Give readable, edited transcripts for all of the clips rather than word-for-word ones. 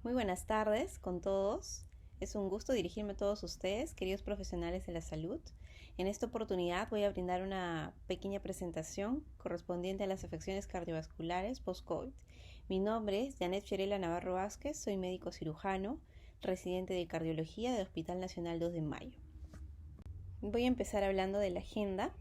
Muy buenas tardes con todos. Es un gusto dirigirme a todos ustedes, queridos profesionales de la salud. En esta oportunidad voy a brindar una pequeña presentación correspondiente a las afecciones cardiovasculares post-COVID. Mi nombre es Janet Fiorella Navarro Vázquez, soy médico cirujano, residente de cardiología del Hospital Nacional 2 de Mayo. Voy a empezar hablando de la agenda.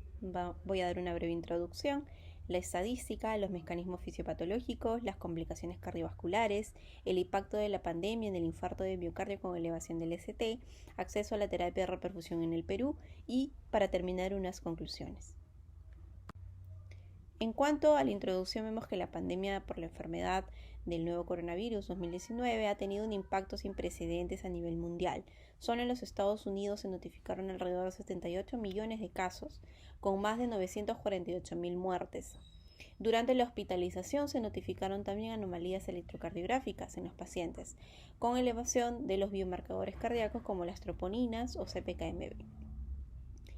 Voy a dar una breve introducción, la estadística, los mecanismos fisiopatológicos, las complicaciones cardiovasculares, el impacto de la pandemia en el infarto de miocardio con elevación del ST, acceso a la terapia de reperfusión en el Perú y, para terminar, unas conclusiones. En cuanto a la introducción, vemos que la pandemia por la enfermedad del nuevo coronavirus 2019 ha tenido un impacto sin precedentes a nivel mundial. Solo en los Estados Unidos se notificaron alrededor de 78 millones de casos, con más de 948.000 muertes. Durante la hospitalización se notificaron también anomalías electrocardiográficas en los pacientes, con elevación de los biomarcadores cardíacos como las troponinas o CPKMB.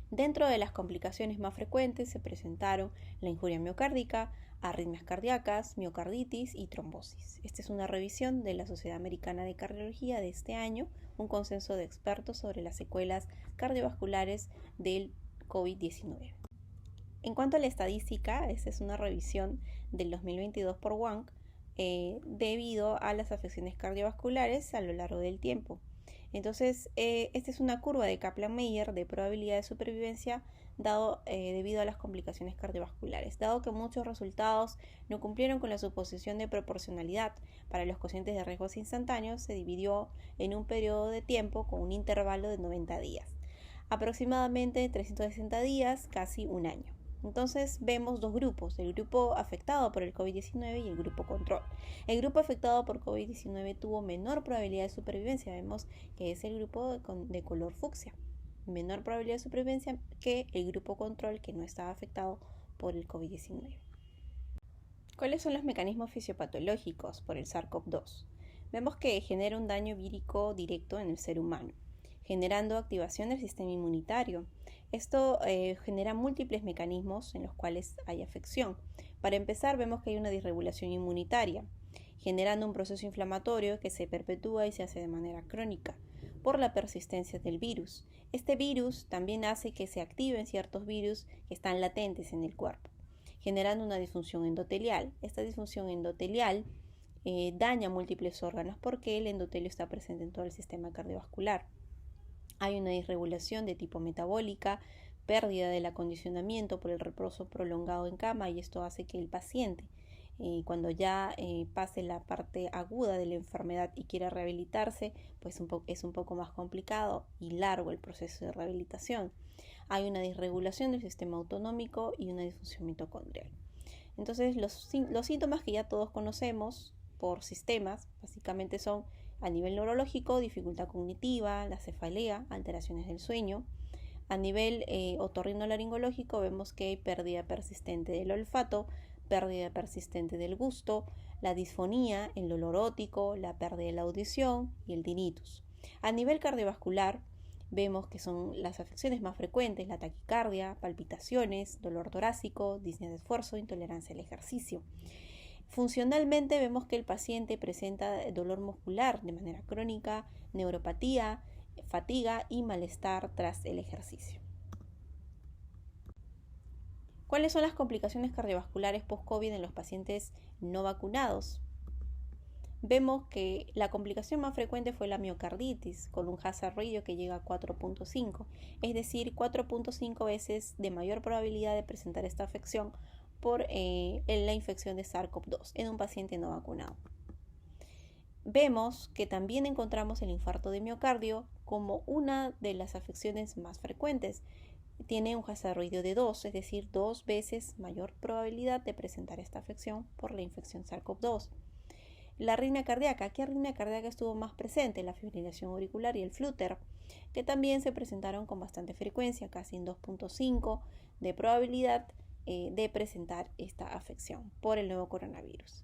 Dentro de las complicaciones más frecuentes se presentaron la injuria miocárdica, arritmias cardíacas, miocarditis y trombosis. Esta es una revisión de la Sociedad Americana de Cardiología de este año, un consenso de expertos sobre las secuelas cardiovasculares del COVID-19. En cuanto a la estadística, esta es una revisión del 2022 por Wang debido a las afecciones cardiovasculares a lo largo del tiempo. Entonces, esta es una curva de Kaplan-Meier de probabilidad de supervivencia debido a las complicaciones cardiovasculares. Dado que muchos resultados no cumplieron con la suposición de proporcionalidad para los cocientes de riesgos instantáneos, se dividió en un periodo de tiempo con un intervalo de 90 días, aproximadamente 360 días, casi un año. Entonces vemos dos grupos, el grupo afectado por el COVID-19 y el grupo control. El grupo afectado por COVID-19 tuvo menor probabilidad de supervivencia, vemos que es el grupo de color fucsia, menor probabilidad de supervivencia que el grupo control que no estaba afectado por el COVID-19. ¿Cuáles son los mecanismos fisiopatológicos por el SARS-CoV-2? Vemos que genera un daño vírico directo en el ser humano, generando activación del sistema inmunitario. Esto genera múltiples mecanismos en los cuales hay afección. Para empezar, vemos que hay una disregulación inmunitaria, generando un proceso inflamatorio que se perpetúa y se hace de manera crónica por la persistencia del virus. Este virus también hace que se activen ciertos virus que están latentes en el cuerpo, generando una disfunción endotelial. Esta disfunción endotelial daña múltiples órganos porque el endotelio está presente en todo el sistema cardiovascular. Hay una disregulación de tipo metabólica, pérdida del acondicionamiento por el reposo prolongado en cama, y esto hace que el paciente, cuando ya pase la parte aguda de la enfermedad y quiera rehabilitarse, pues es un poco más complicado y largo el proceso de rehabilitación. Hay una disregulación del sistema autonómico y una disfunción mitocondrial. Entonces los síntomas que ya todos conocemos por sistemas básicamente son: a nivel neurológico, dificultad cognitiva, la cefalea, alteraciones del sueño. A nivel otorrinolaringológico vemos que hay pérdida persistente del olfato, pérdida persistente del gusto, la disfonía, el dolor óptico, la pérdida de la audición y el tinnitus. A nivel cardiovascular vemos que son las afecciones más frecuentes: la taquicardia, palpitaciones, dolor torácico, disnea de esfuerzo, intolerancia al ejercicio. Funcionalmente vemos que el paciente presenta dolor muscular de manera crónica, neuropatía, fatiga y malestar tras el ejercicio. ¿Cuáles son las complicaciones cardiovasculares post-COVID en los pacientes no vacunados? Vemos que la complicación más frecuente fue la miocarditis, con un hazard ratio que llega a 4.5, es decir, 4.5 veces de mayor probabilidad de presentar esta afección por la infección de SARS-CoV-2 en un paciente no vacunado. Vemos que también encontramos el infarto de miocardio como una de las afecciones más frecuentes. Tiene un hazard ratio de 2, es decir, 2 veces mayor probabilidad de presentar esta afección por la infección SARS-CoV-2. La arritmia cardíaca. ¿Qué arritmia cardíaca estuvo más presente? La fibrilación auricular y el flutter, que también se presentaron con bastante frecuencia, casi en 2.5 de probabilidad de presentar esta afección por el nuevo coronavirus.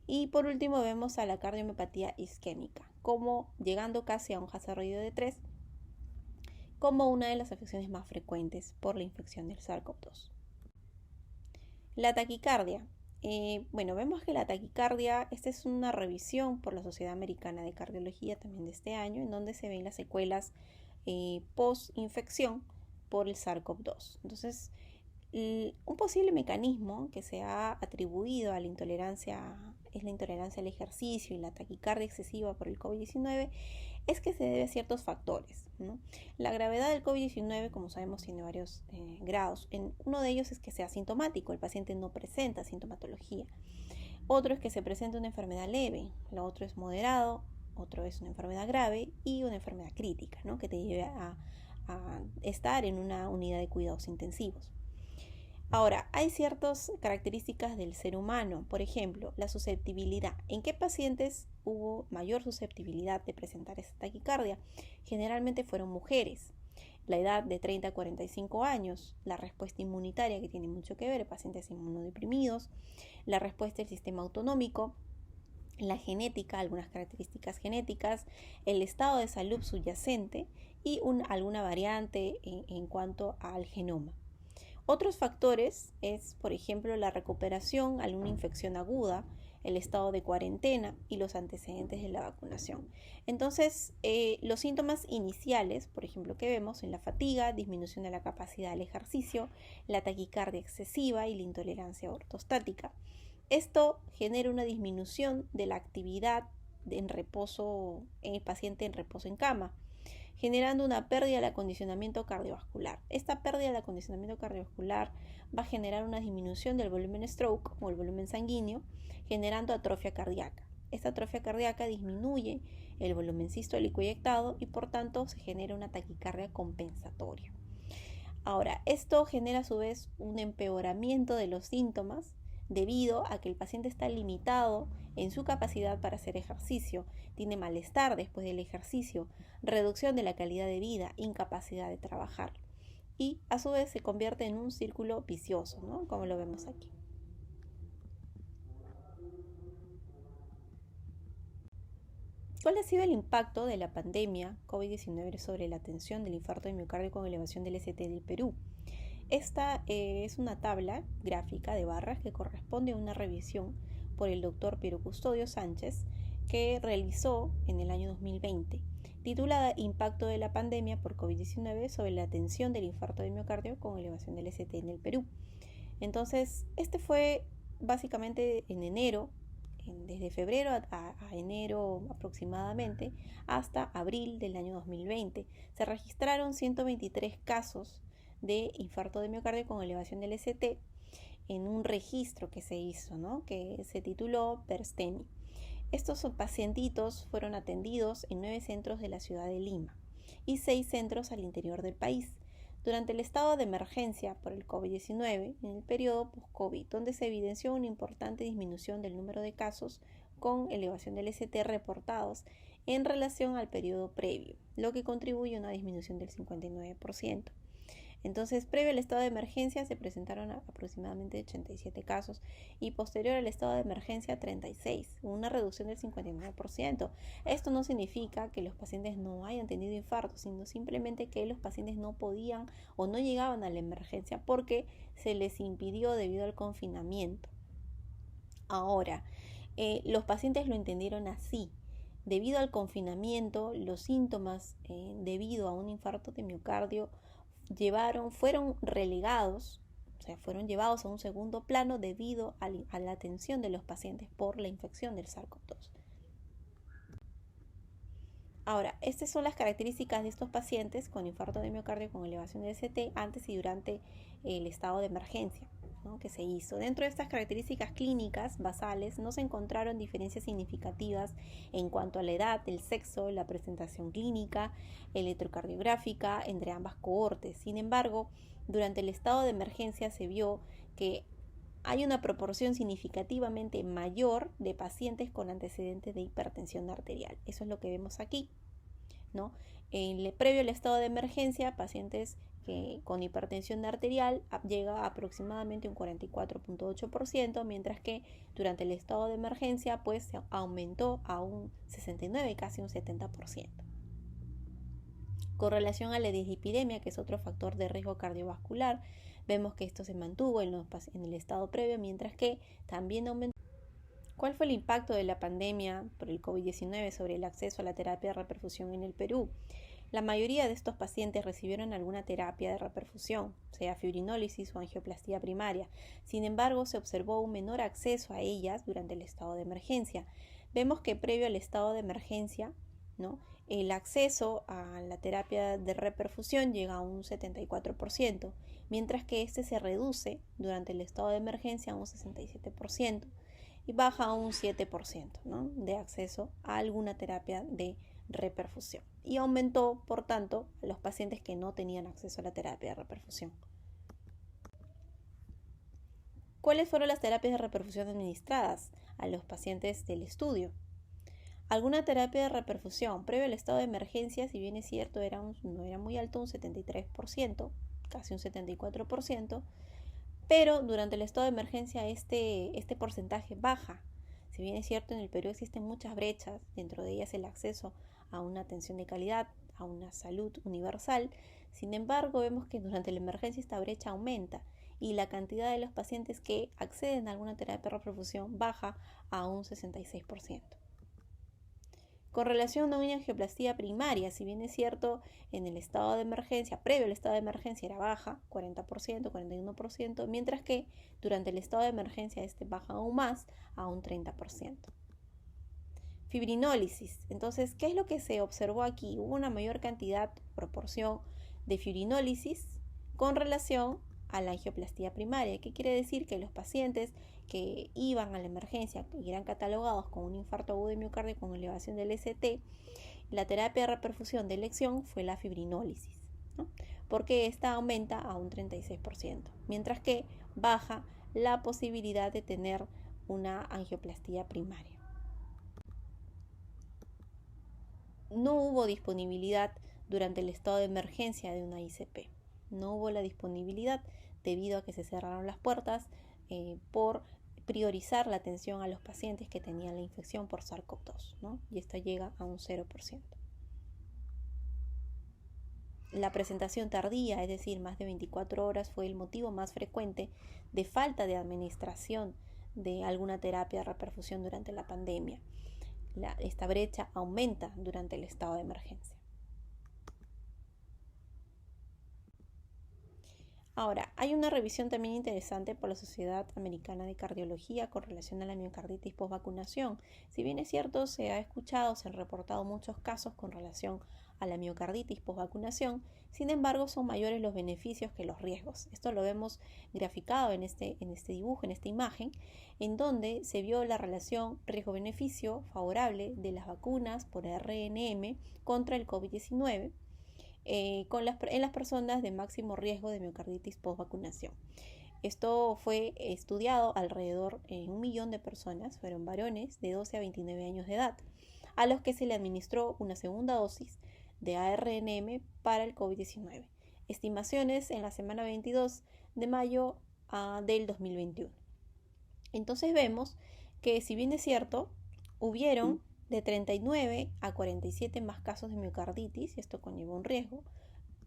Y por último vemos a la cardiomiopatía isquémica, como llegando casi a un hazard ratio de 3, como una de las afecciones más frecuentes por la infección del SARS-CoV-2. La taquicardia Bueno, vemos que la taquicardia, esta es una revisión por la Sociedad Americana de Cardiología también de este año, en donde se ven las secuelas post-infección por el SARS-CoV-2. Entonces, un posible mecanismo que se ha atribuido a la intolerancia, es la intolerancia al ejercicio y la taquicardia excesiva por el COVID-19, es que se debe a ciertos factores, ¿no? La gravedad del COVID-19, como sabemos, tiene varios grados. Uno de ellos es que sea asintomático, el paciente no presenta sintomatología. Otro es que se presente una enfermedad leve, lo otro es moderado, otro es una enfermedad grave y una enfermedad crítica, ¿no? Que te lleve a estar en una unidad de cuidados intensivos. Ahora, hay ciertas características del ser humano, por ejemplo, la susceptibilidad. ¿En qué pacientes hubo mayor susceptibilidad de presentar esta taquicardia? Generalmente fueron mujeres. La edad de 30 a 45 años, la respuesta inmunitaria que tiene mucho que ver, pacientes inmunodeprimidos, la respuesta del sistema autonómico, la genética, algunas características genéticas, el estado de salud subyacente y alguna variante en cuanto al genoma. Otros factores es, por ejemplo, la recuperación a una infección aguda, el estado de cuarentena y los antecedentes de la vacunación. Entonces, los síntomas iniciales, por ejemplo, que vemos en la fatiga, disminución de la capacidad del ejercicio, la taquicardia excesiva y la intolerancia ortostática. Esto genera una disminución de la actividad en reposo, en el paciente en reposo en cama, generando una pérdida del acondicionamiento cardiovascular. Esta pérdida del acondicionamiento cardiovascular va a generar una disminución del volumen stroke o el volumen sanguíneo, generando atrofia cardíaca. Esta atrofia cardíaca disminuye el volumen sistólico eyectado y por tanto se genera una taquicardia compensatoria. Ahora, esto genera a su vez un empeoramiento de los síntomas debido a que el paciente está limitado en su capacidad para hacer ejercicio, tiene malestar después del ejercicio, reducción de la calidad de vida, incapacidad de trabajar y a su vez se convierte en un círculo vicioso, ¿no? Como lo vemos aquí. ¿Cuál ha sido el impacto de la pandemia COVID-19 sobre la atención del infarto de miocardio con elevación del ST del Perú? Esta es una tabla gráfica de barras que corresponde a una revisión por el doctor Piero Custodio Sánchez que realizó en el año 2020, titulada Impacto de la pandemia por COVID-19 sobre la atención del infarto de miocardio con elevación del ST en el Perú. Entonces, este fue básicamente en enero, desde febrero a enero aproximadamente, hasta abril del año 2020. Se registraron 123 casos de infarto de miocardio con elevación del ST en un registro que se hizo, ¿no? Que se tituló PERSTEMI. Estos pacientitos fueron atendidos en 9 centros de la ciudad de Lima y 6 centros al interior del país durante el estado de emergencia por el COVID-19 en el periodo post-COVID, donde se evidenció una importante disminución del número de casos con elevación del ST reportados en relación al periodo previo, lo que contribuye a una disminución del 59%. Entonces, previo al estado de emergencia se presentaron aproximadamente 87 casos y posterior al estado de emergencia 36, una reducción del 59%. Esto no significa que los pacientes no hayan tenido infarto, sino simplemente que los pacientes no podían o no llegaban a la emergencia porque se les impidió debido al confinamiento. Ahora, los pacientes lo entendieron así. Debido al confinamiento, los síntomas debido a un infarto de miocardio fueron relegados, o sea, fueron llevados a un segundo plano debido a la atención de los pacientes por la infección del SARS-CoV-2. Ahora, estas son las características de estos pacientes con infarto de miocardio con elevación de ST antes y durante el estado de emergencia, ¿no? Que se hizo. Dentro de estas características clínicas basales no se encontraron diferencias significativas en cuanto a la edad, el sexo, la presentación clínica, electrocardiográfica entre ambas cohortes. Sin embargo, durante el estado de emergencia se vio que hay una proporción significativamente mayor de pacientes con antecedentes de hipertensión arterial. Eso es lo que vemos aquí, ¿no? Previo al estado de emergencia, pacientes con hipertensión arterial llega a aproximadamente un 44.8%, mientras que durante el estado de emergencia pues se aumentó a un 69%, casi un 70%. Con relación a la dislipidemia, que es otro factor de riesgo cardiovascular, Vemos que esto se mantuvo en el estado previo, mientras que también aumentó. ¿Cuál fue el impacto de la pandemia por el COVID-19 sobre el acceso a la terapia de reperfusión en el Perú? La mayoría de estos pacientes recibieron alguna terapia de reperfusión, sea fibrinólisis o angioplastía primaria. Sin embargo, se observó un menor acceso a ellas durante el estado de emergencia. Vemos que previo al estado de emergencia, ¿no?, el acceso a la terapia de reperfusión llega a un 74%, mientras que este se reduce durante el estado de emergencia a un 67% y baja a un 7%, ¿no?, de acceso a alguna terapia de reperfusión, y aumentó, por tanto, a los pacientes que no tenían acceso a la terapia de reperfusión. ¿Cuáles fueron las terapias de reperfusión administradas a los pacientes del estudio? Alguna terapia de reperfusión previo al estado de emergencia, si bien es cierto, no era muy alto, un 73%, casi un 74%, pero durante el estado de emergencia este porcentaje baja. Si bien es cierto, en el Perú existen muchas brechas, dentro de ellas el acceso a una atención de calidad, a una salud universal. Sin embargo, vemos que durante la emergencia esta brecha aumenta y la cantidad de los pacientes que acceden a alguna terapia de reperfusión baja a un 66%. Con relación a una angioplastía primaria, si bien es cierto, en el estado de emergencia, previo al estado de emergencia era baja, 40%, 41%, mientras que durante el estado de emergencia baja aún más, a un 30%. Fibrinólisis. Entonces, ¿qué es lo que se observó aquí? Hubo una mayor proporción de fibrinólisis con relación a la angioplastía primaria. ¿Qué quiere decir? Que los pacientes que iban a la emergencia y eran catalogados con un infarto agudo de miocardio con elevación del ST, la terapia de reperfusión de elección fue la fibrinólisis, ¿no?, porque esta aumenta a un 36%, mientras que baja la posibilidad de tener una angioplastía primaria. No hubo disponibilidad durante el estado de emergencia de una ICP. No hubo la disponibilidad debido a que se cerraron las puertas por priorizar la atención a los pacientes que tenían la infección por SARS-CoV-2, ¿no?, y esto llega a un 0%. La presentación tardía, es decir, más de 24 horas, fue el motivo más frecuente de falta de administración de alguna terapia de reperfusión durante la pandemia. Esta brecha aumenta durante el estado de emergencia. Ahora, hay una revisión también interesante por la Sociedad Americana de Cardiología con relación a la miocarditis post-vacunación. Si bien es cierto, se han reportado muchos casos con relación a la miocarditis post-vacunación, sin embargo, son mayores los beneficios que los riesgos. Esto lo vemos graficado en este dibujo, en esta imagen, en donde se vio la relación riesgo-beneficio favorable de las vacunas por RNM contra el COVID-19. En las personas de máximo riesgo de miocarditis post-vacunación. Esto fue estudiado alrededor de 1 millón de personas, fueron varones de 12 a 29 años de edad, a los que se le administró una segunda dosis de ARNM para el COVID-19. Estimaciones en la semana 22 de mayo del 2021. Entonces vemos que, si bien es cierto, hubieron de 39 a 47 más casos de miocarditis, y esto conlleva un riesgo,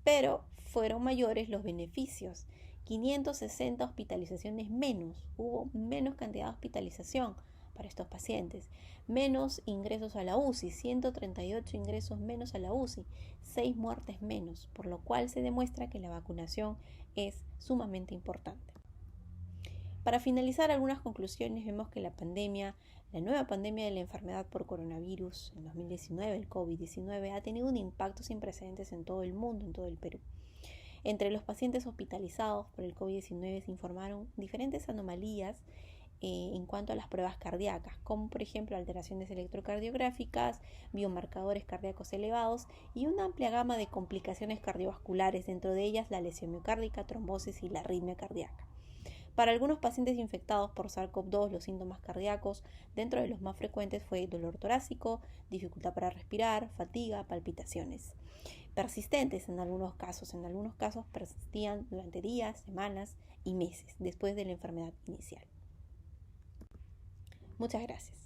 pero fueron mayores los beneficios. 560 hospitalizaciones menos, hubo menos cantidad de hospitalización para estos pacientes, menos ingresos a la UCI, 138 ingresos menos a la UCI, 6 muertes menos, por lo cual se demuestra que la vacunación es sumamente importante. Para finalizar, algunas conclusiones. Vemos que la nueva pandemia de la enfermedad por coronavirus en 2019, el COVID-19, ha tenido un impacto sin precedentes en todo el mundo, en todo el Perú. Entre los pacientes hospitalizados por el COVID-19 se informaron diferentes anomalías en cuanto a las pruebas cardíacas, como por ejemplo alteraciones electrocardiográficas, biomarcadores cardíacos elevados y una amplia gama de complicaciones cardiovasculares, dentro de ellas la lesión miocárdica, trombosis y la arritmia cardíaca. Para algunos pacientes infectados por SARS-CoV-2, los síntomas cardíacos dentro de los más frecuentes fue dolor torácico, dificultad para respirar, fatiga, palpitaciones persistentes en algunos casos. En algunos casos persistían durante días, semanas y meses después de la enfermedad inicial. Muchas gracias.